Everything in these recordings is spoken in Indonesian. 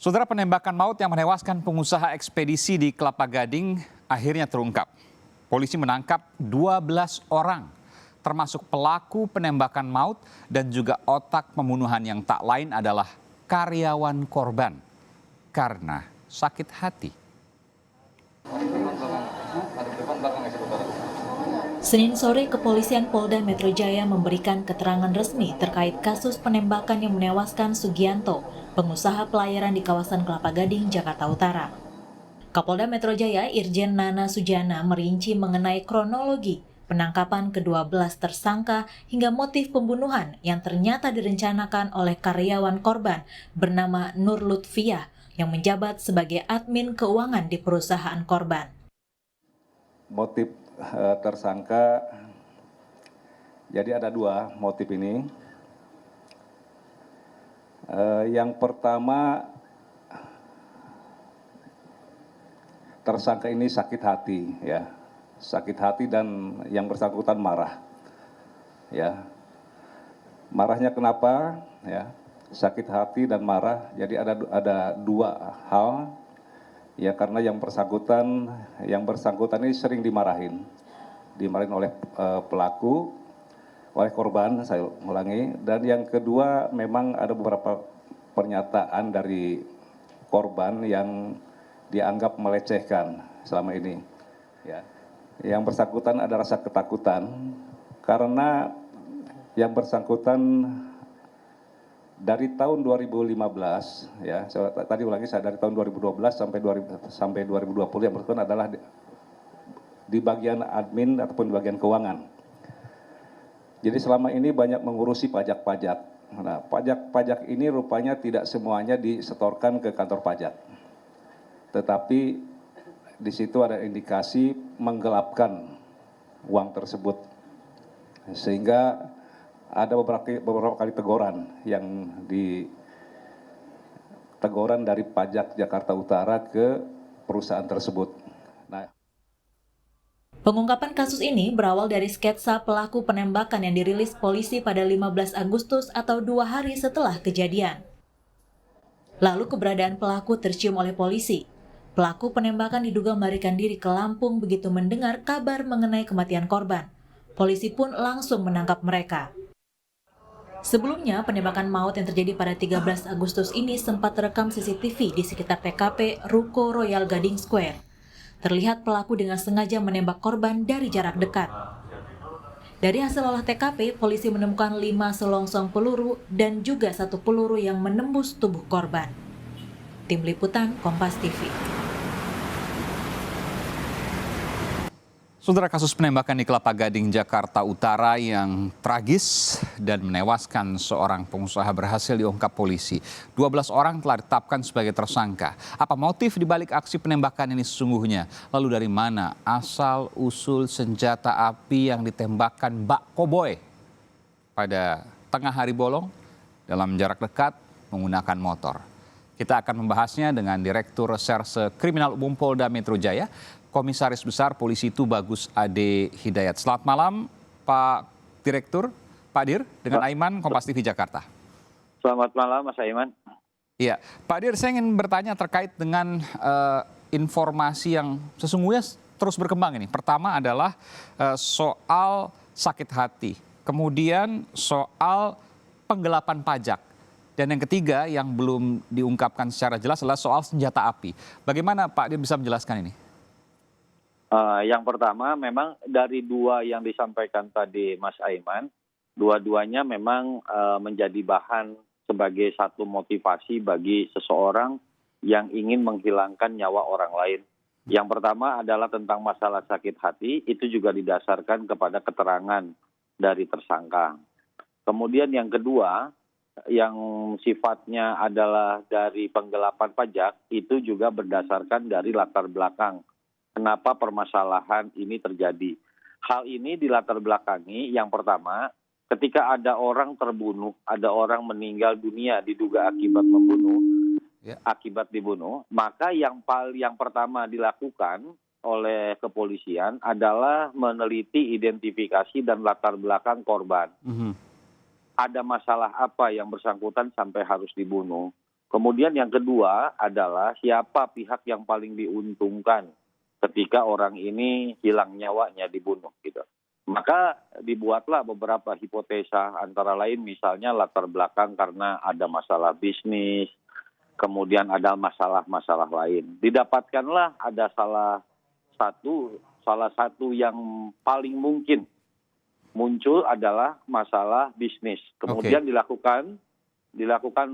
Saudara, penembakan maut yang menewaskan pengusaha ekspedisi di Kelapa Gading akhirnya terungkap. Polisi menangkap 12 orang, termasuk pelaku penembakan maut dan juga otak pembunuhan yang tak lain adalah karyawan korban karena sakit hati. Senin sore, Kepolisian Polda Metro Jaya memberikan keterangan resmi terkait kasus penembakan yang menewaskan Sugianto, pengusaha pelayaran di kawasan Kelapa Gading, Jakarta Utara. Kapolda Metro Jaya Irjen Nana Sujana merinci mengenai kronologi penangkapan ke-12 tersangka hingga motif pembunuhan yang ternyata direncanakan oleh karyawan korban bernama Nur Lutfiah yang menjabat sebagai admin keuangan di perusahaan korban. Motif tersangka, jadi ada dua motif ini. Yang pertama, tersangka ini sakit hati, ya, sakit hati dan yang bersangkutan marah, ya. Marahnya kenapa? Ya, sakit hati dan marah. Jadi ada dua hal. Ya, karena yang bersangkutan ini sering dimarahin oleh pelaku, oleh korban, saya ulangi. Dan yang kedua, memang ada beberapa pernyataan dari korban yang dianggap melecehkan selama ini. Ya, yang bersangkutan ada rasa ketakutan karena yang bersangkutan dari tahun 2015, ya, tadi ulangi, saya dari tahun 2012 sampai 2020 yang bersangkutan adalah di bagian admin ataupun di bagian keuangan. Jadi selama ini banyak mengurusi pajak-pajak. Nah, pajak-pajak ini rupanya tidak semuanya disetorkan ke kantor pajak, tetapi di situ ada indikasi menggelapkan uang tersebut, sehingga ada beberapa kali teguran dari pajak Jakarta Utara ke perusahaan tersebut. Nah, Pengungkapan kasus ini berawal dari sketsa pelaku penembakan yang dirilis polisi pada 15 Agustus atau 2 hari setelah kejadian. Lalu keberadaan pelaku tercium oleh polisi. Pelaku penembakan diduga melarikan diri ke Lampung begitu mendengar kabar mengenai kematian korban. Polisi pun langsung menangkap mereka. Sebelumnya, penembakan maut yang terjadi pada 13 Agustus ini sempat terekam CCTV di sekitar TKP Ruko Royal Gading Square. Terlihat pelaku dengan sengaja menembak korban dari jarak dekat. Dari hasil olah TKP, polisi menemukan 5 selongsong peluru dan juga 1 peluru yang menembus tubuh korban. Tim Liputan Kompas TV. Saudara, kasus penembakan di Kelapa Gading, Jakarta Utara yang tragis dan menewaskan seorang pengusaha berhasil diungkap polisi. 12 orang telah ditetapkan sebagai tersangka. Apa motif dibalik aksi penembakan ini sesungguhnya? Lalu dari mana asal-usul senjata api yang ditembakkan Mbak Koboy pada tengah hari bolong dalam jarak dekat menggunakan motor? Kita akan membahasnya dengan Direktur Reserse Kriminal Umum Polda Metro Jaya, Komisaris Besar Polisi Tubagus Ade Hidayat. Selamat malam, Pak Direktur, Pak Dir, dengan Aiman, Kompas TV Jakarta. Selamat malam, Mas Aiman. Iya, Pak Dir, saya ingin bertanya terkait dengan informasi yang sesungguhnya terus berkembang ini. Pertama adalah soal sakit hati, kemudian soal penggelapan pajak, dan yang ketiga yang belum diungkapkan secara jelas adalah soal senjata api. Bagaimana Pak Dir bisa menjelaskan ini? Yang pertama, memang dari dua yang disampaikan tadi Mas Aiman, dua-duanya memang menjadi bahan sebagai satu motivasi bagi seseorang yang ingin menghilangkan nyawa orang lain. Yang pertama adalah tentang masalah sakit hati, itu juga didasarkan kepada keterangan dari tersangka. Kemudian yang kedua, yang sifatnya adalah dari penggelapan pajak, itu juga berdasarkan dari latar belakang. Kenapa permasalahan ini terjadi? Hal ini dilatar belakangi, yang pertama, ketika ada orang terbunuh, ada orang meninggal dunia diduga akibat dibunuh, maka yang pertama dilakukan oleh kepolisian adalah meneliti identifikasi dan latar belakang korban. Ada masalah apa yang bersangkutan sampai harus dibunuh? Kemudian yang kedua adalah siapa pihak yang paling diuntungkan ketika orang ini hilang nyawanya dibunuh gitu. Maka dibuatlah beberapa hipotesa, antara lain misalnya latar belakang karena ada masalah bisnis, kemudian ada masalah-masalah lain. Didapatkanlah ada salah satu yang paling mungkin muncul adalah masalah bisnis. Kemudian dilakukan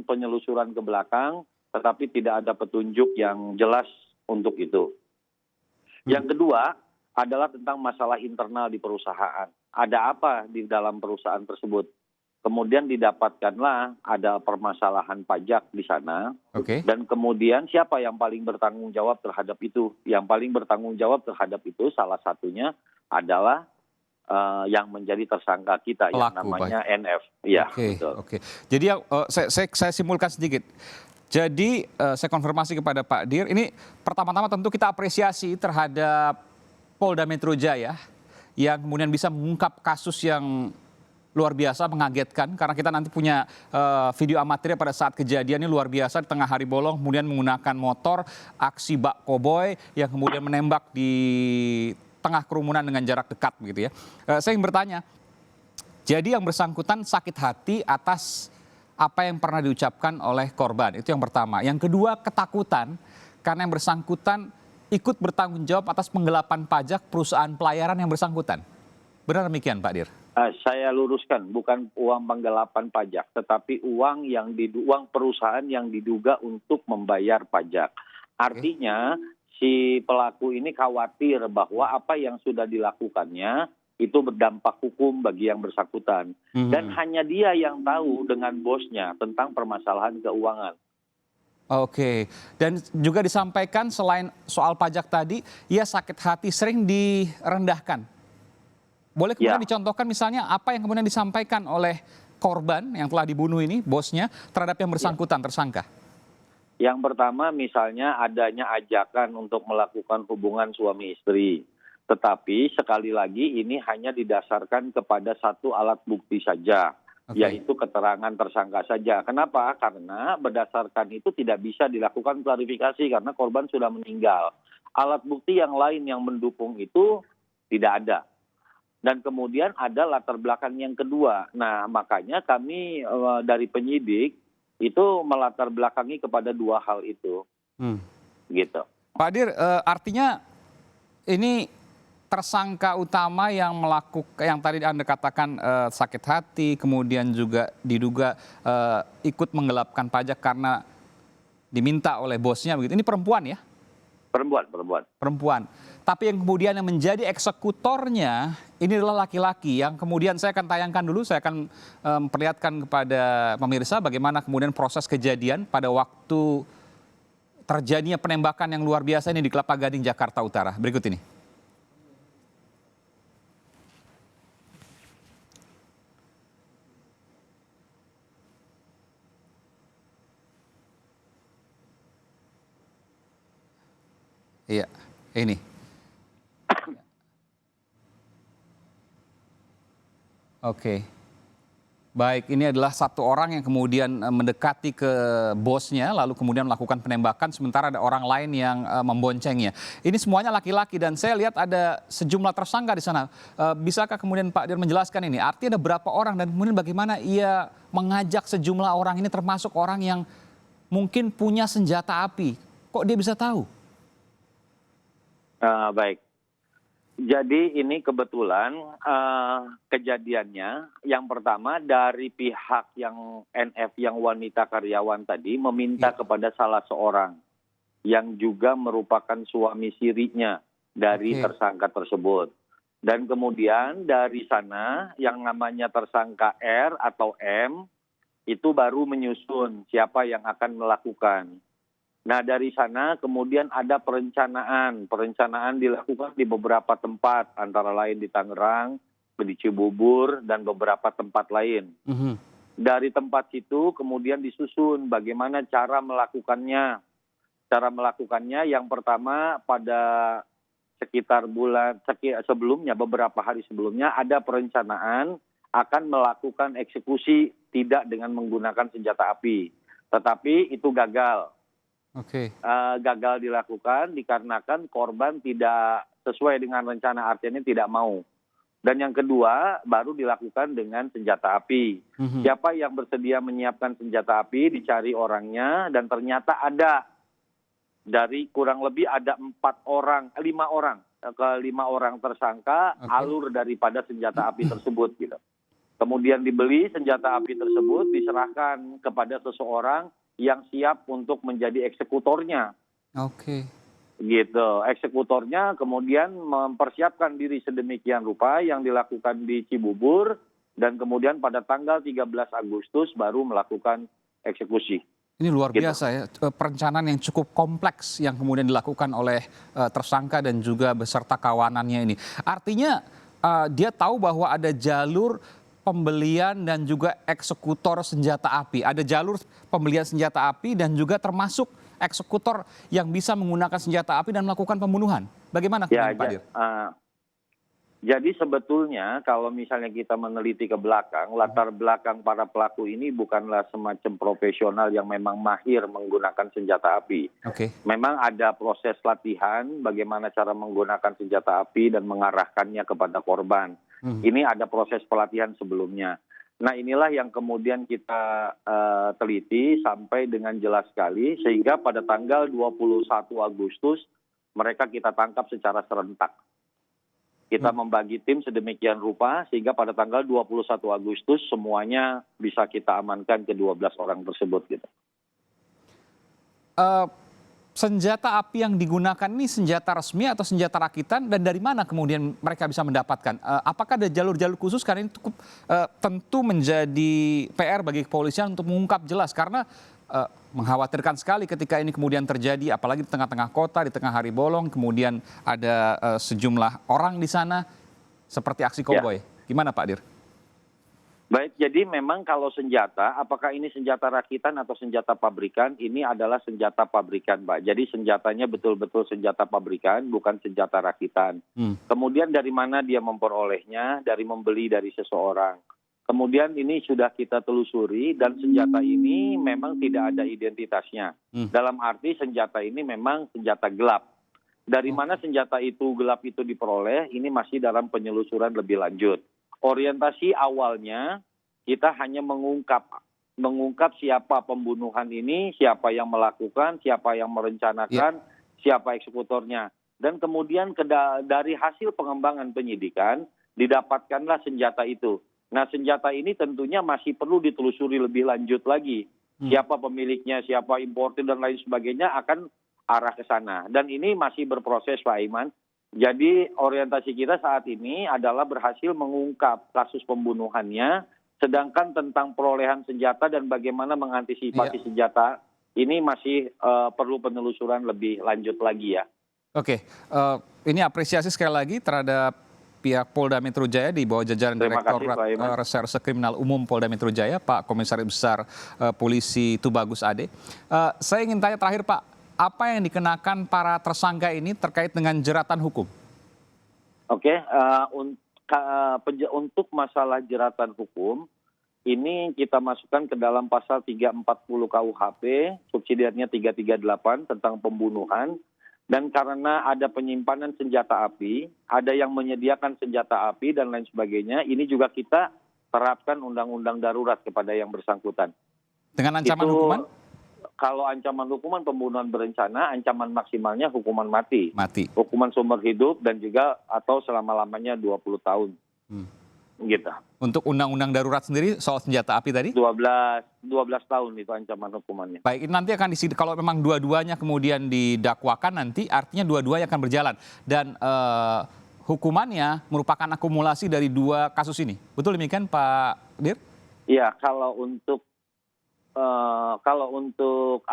penyelusuran ke belakang, tetapi tidak ada petunjuk yang jelas untuk itu. Yang kedua adalah tentang masalah internal di perusahaan. Ada apa di dalam perusahaan tersebut? Kemudian didapatkanlah ada permasalahan pajak di sana. Dan kemudian siapa yang paling bertanggung jawab terhadap itu? Yang paling bertanggung jawab terhadap itu salah satunya adalah yang menjadi tersangka kita pelaku, yang namanya NF. Ya, betul. Jadi saya simpulkan sedikit. Jadi saya konfirmasi kepada Pak Dir, ini pertama-tama tentu kita apresiasi terhadap Polda Metro Jaya yang kemudian bisa mengungkap kasus yang luar biasa, mengagetkan, karena kita nanti punya video amatirnya pada saat kejadian ini luar biasa, di tengah hari bolong kemudian menggunakan motor, aksi bak koboi yang kemudian menembak di tengah kerumunan dengan jarak dekat begitu ya. Saya ingin bertanya, jadi yang bersangkutan sakit hati atas apa yang pernah diucapkan oleh korban, itu yang pertama. Yang kedua, ketakutan karena yang bersangkutan ikut bertanggung jawab atas penggelapan pajak perusahaan pelayaran yang bersangkutan. Benar demikian, Pak Dir? Saya luruskan, bukan uang penggelapan pajak, tetapi uang perusahaan yang diduga untuk membayar pajak. Artinya si pelaku ini khawatir bahwa apa yang sudah dilakukannya itu berdampak hukum bagi yang bersangkutan. Dan hanya dia yang tahu dengan bosnya tentang permasalahan keuangan. Dan juga disampaikan selain soal pajak tadi, ia sakit hati sering direndahkan. Boleh kemudian dicontohkan misalnya apa yang kemudian disampaikan oleh korban yang telah dibunuh ini, bosnya, terhadap yang bersangkutan, tersangka? Yang pertama misalnya adanya ajakan untuk melakukan hubungan suami istri. Tetapi sekali lagi ini hanya didasarkan kepada satu alat bukti saja, yaitu keterangan tersangka saja. Kenapa? Karena berdasarkan itu tidak bisa dilakukan klarifikasi karena korban sudah meninggal. Alat bukti yang lain yang mendukung itu tidak ada. Dan kemudian ada latar belakang yang kedua. Nah, makanya kami dari penyidik itu melatar belakangi kepada dua hal itu. Gitu. Pak Dir, artinya ini tersangka utama yang yang tadi Anda katakan sakit hati, kemudian juga diduga ikut menggelapkan pajak karena diminta oleh bosnya begitu. Ini perempuan ya? Perempuan. Tapi yang kemudian yang menjadi eksekutornya ini adalah laki-laki yang kemudian saya akan tayangkan dulu, saya akan perlihatkan kepada pemirsa bagaimana kemudian proses kejadian pada waktu terjadinya penembakan yang luar biasa ini di Kelapa Gading, Jakarta Utara. Berikut ini. Iya, ini. Baik, ini adalah satu orang yang kemudian mendekati ke bosnya, lalu kemudian melakukan penembakan, sementara ada orang lain yang memboncengnya. Ini semuanya laki-laki dan saya lihat ada sejumlah tersangka di sana. Bisakah kemudian Pak Dir menjelaskan ini? Artinya ada berapa orang dan kemudian bagaimana ia mengajak sejumlah orang ini termasuk orang yang mungkin punya senjata api? Kok dia bisa tahu? Baik. Jadi ini kebetulan kejadiannya yang pertama dari pihak yang NF yang wanita karyawan tadi meminta kepada salah seorang yang juga merupakan suami sirinya dari tersangka tersebut. Dan kemudian dari sana yang namanya tersangka R atau M itu baru menyusun siapa yang akan melakukan. Nah dari sana kemudian ada perencanaan dilakukan di beberapa tempat, antara lain di Tangerang, di Cibubur, dan beberapa tempat lain. Dari tempat situ kemudian disusun bagaimana cara melakukannya. Cara melakukannya yang pertama pada sekitar sebelumnya, beberapa hari sebelumnya ada perencanaan akan melakukan eksekusi tidak dengan menggunakan senjata api. Tetapi itu gagal. Oke. Gagal dilakukan dikarenakan korban tidak sesuai dengan rencana, artinya tidak mau. Dan yang kedua, baru dilakukan dengan senjata api. Siapa yang bersedia menyiapkan senjata api, dicari orangnya, dan ternyata ada. Dari kurang lebih ada 5 orang tersangka alur daripada senjata api tersebut. Gitu. Kemudian dibeli senjata api tersebut, diserahkan kepada seseorang yang siap untuk menjadi eksekutornya. Oke. Gitu. Eksekutornya kemudian mempersiapkan diri sedemikian rupa yang dilakukan di Cibubur dan kemudian pada tanggal 13 Agustus baru melakukan eksekusi. Ini luar biasa ya, perencanaan yang cukup kompleks yang kemudian dilakukan oleh tersangka dan juga beserta kawanannya ini. Artinya dia tahu bahwa ada jalur pembelian dan juga eksekutor senjata api. Ada jalur pembelian senjata api dan juga termasuk eksekutor yang bisa menggunakan senjata api dan melakukan pembunuhan. Bagaimana kemudian Pak Dir? Jadi sebetulnya kalau misalnya kita meneliti ke belakang, latar belakang para pelaku ini bukanlah semacam profesional yang memang mahir menggunakan senjata api. Oke. Memang ada proses latihan bagaimana cara menggunakan senjata api dan mengarahkannya kepada korban. Ini ada proses pelatihan sebelumnya. Nah inilah yang kemudian kita teliti sampai dengan jelas sekali sehingga pada tanggal 21 Agustus mereka kita tangkap secara serentak. Kita membagi tim sedemikian rupa sehingga pada tanggal 21 Agustus semuanya bisa kita amankan ke 12 orang tersebut. Gitu. Senjata api yang digunakan ini senjata resmi atau senjata rakitan dan dari mana kemudian mereka bisa mendapatkan? Apakah ada jalur-jalur khusus? Karena ini cukup tentu menjadi PR bagi kepolisian untuk mengungkap jelas karena mengkhawatirkan sekali ketika ini kemudian terjadi apalagi di tengah-tengah kota, di tengah hari bolong, kemudian ada sejumlah orang di sana seperti aksi koboi. Gimana Pak Dir? Baik, jadi memang kalau senjata, apakah ini senjata rakitan atau senjata pabrikan, ini adalah senjata pabrikan, Pak. Jadi senjatanya betul-betul senjata pabrikan, bukan senjata rakitan. Kemudian dari mana dia memperolehnya? Dari membeli dari seseorang. Kemudian ini sudah kita telusuri dan senjata ini memang tidak ada identitasnya. Dalam arti senjata ini memang senjata gelap. Dari mana senjata itu gelap itu diperoleh, ini masih dalam penyelusuran lebih lanjut. Orientasi awalnya kita hanya mengungkap siapa pembunuhan ini, siapa yang melakukan, siapa yang merencanakan, siapa eksekutornya. Dan kemudian dari hasil pengembangan penyidikan didapatkanlah senjata itu. Nah senjata ini tentunya masih perlu ditelusuri lebih lanjut lagi. Siapa pemiliknya, siapa importer dan lain sebagainya akan arah ke sana. Dan ini masih berproses Pak Aiman. Jadi orientasi kita saat ini adalah berhasil mengungkap kasus pembunuhannya, sedangkan tentang perolehan senjata dan bagaimana mengantisipasi senjata ini masih perlu penelusuran lebih lanjut lagi ya. Oke, ini apresiasi sekali lagi terhadap pihak Polda Metro Jaya di bawah jajaran Direktorat Reserse Kriminal Umum Polda Metro Jaya, Pak Komisaris Besar Polisi Tubagus Ade. Saya ingin tanya terakhir Pak, apa yang dikenakan para tersangka ini terkait dengan jeratan hukum? Oke, untuk masalah jeratan hukum, ini kita masukkan ke dalam pasal 340 KUHP, subsidiarnya 338 tentang pembunuhan. Dan karena ada penyimpanan senjata api, ada yang menyediakan senjata api dan lain sebagainya, ini juga kita terapkan undang-undang darurat kepada yang bersangkutan. Dengan ancaman hukuman? Kalau ancaman hukuman pembunuhan berencana, ancaman maksimalnya hukuman mati. Hukuman seumur hidup dan juga atau selama-lamanya 20 tahun. Gitu. Untuk undang-undang darurat sendiri soal senjata api tadi? 12 tahun itu ancaman hukumannya. Baik, ini nanti akan kalau memang dua-duanya kemudian didakwakan nanti artinya dua-duanya akan berjalan. Dan hukumannya merupakan akumulasi dari dua kasus ini. Betul demikian Pak Dir? Iya, kalau untuk untuk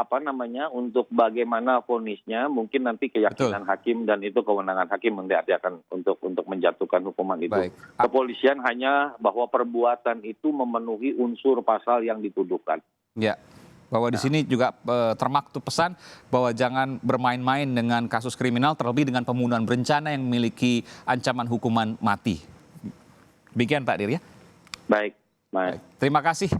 bagaimana vonisnya mungkin nanti keyakinan hakim dan itu kewenangan hakim nanti akan untuk menjatuhkan hukuman itu. Baik. Kepolisian hanya bahwa perbuatan itu memenuhi unsur pasal yang dituduhkan. Ya. Bahwa di sini juga termaktub pesan bahwa jangan bermain-main dengan kasus kriminal terlebih dengan pembunuhan berencana yang memiliki ancaman hukuman mati. Demikian Pak Dir ya. Baik. Terima kasih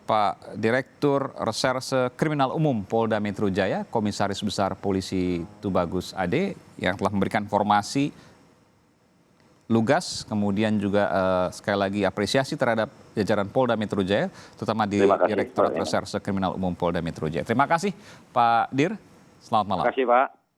Pak Direktur Reserse Kriminal Umum Polda Metro Jaya, Komisaris Besar Polisi Tubagus Ade, yang telah memberikan informasi lugas, kemudian juga sekali lagi apresiasi terhadap jajaran Polda Metro Jaya, terutama di Direktorat Reserse Kriminal Umum Polda Metro Jaya. Terima kasih Pak Dir, selamat malam. Terima kasih Pak.